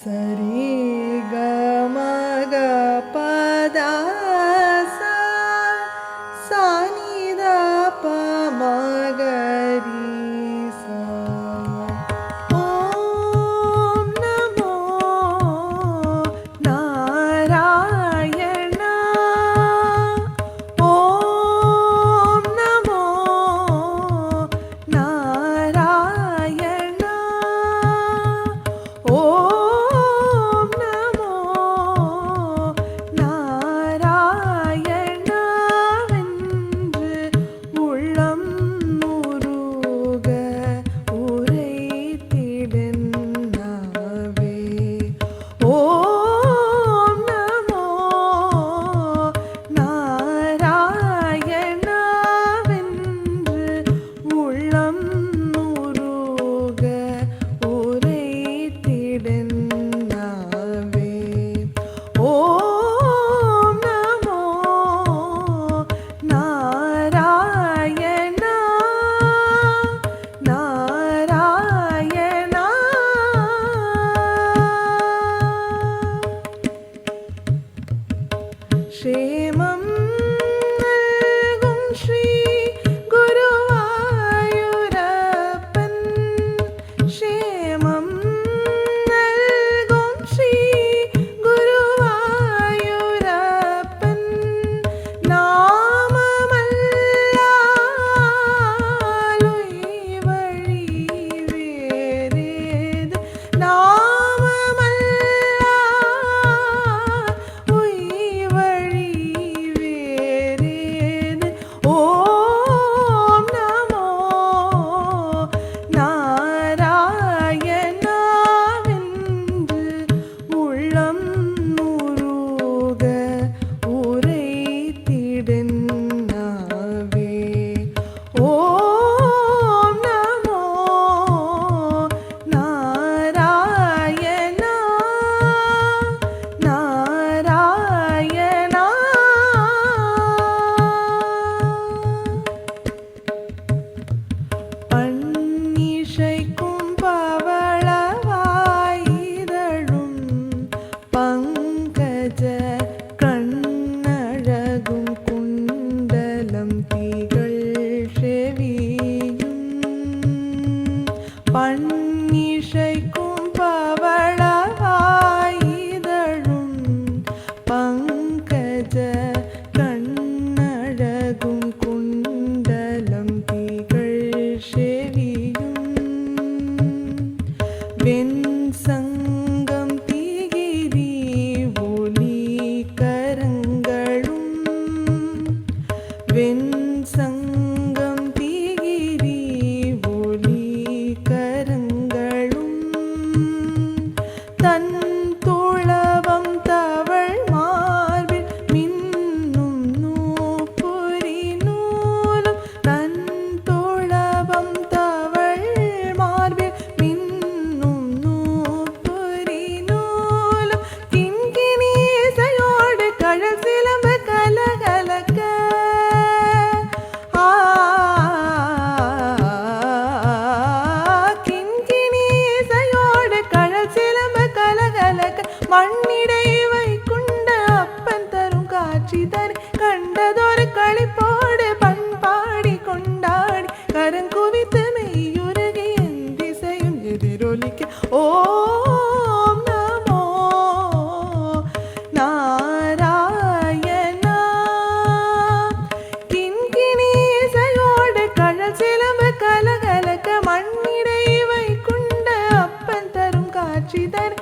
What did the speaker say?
சரி க மக பத சா சானி த ப மகரி சா. ஓம் நமோ நாராயணா. ஓம் நமோ நாராயணா. ஓம் நமோ நாராயணாவென்று உள்ளம் முருக உரைத்திடென்னாவே. ஓம் நமோ நாராயணாவென்று உள்ளம் முருக உரைத்திடென்னாவே. ஓம் நமோ நாராயணா. நாராயணா. க்ஷேமம் நல்கும் ஸ்ரீ குருவாயூரப்பன். க்ஷேமம் நல்கும் ஸ்ரீ குருவாயூரப்பன். நாமமல்லால் உய்வழி வேறேது. நாமமல்லால் உய்வழி வேறேது. ஓம் நமோ நாராயணாவென்று உள்ளம் முருக உரைத்திடென்னாவே. ஓம் நமோ நாராயணா. நாராயணா. பன்னிசைக்கும் பவளவாயிதழும் பங்கஜ கண்ணழகும் குண்டலம் திகழ் செவியும். பன்னிசைக்கும் பவளவாயிதழும் பங்கஜ கண்ணழகும் குண்டலம் திகழ் செவியும். வெண்சங்கம் திகிரி ஒலி கரங்களும். வெண்சங்கம் திகிரி ஒலி கரங்களும். தன் துளவம் தவழ் மார்பில் மின்னும் நூபுரி நூலும். தன் துளவம் தவழ் மார்பில் மின்னும் நூபுரி நூலும். கிண்கிணி இசையோடு கழல் சிலம்பு கலகலக்க. கிண்கிணி இசையோடு கழல் சிலம்பு கலகலக்க. மண்ணிடை வைகுண்ட அப்பன் தரும் காட்சி தரு கண்டதொரு களிப்போடு பண்பாடி கொண்டாடி கரங்குவித்து மெய்யுருகி என் திசையும் எதிரொலிக்க. ஓம் நமோ நாராயணா. கிண்கிணி இசையோடு கழல் சிலம்பு கலகலக்க. மண்ணிடை வைகுண்ட அப்பன் தரும் காட்சி தரு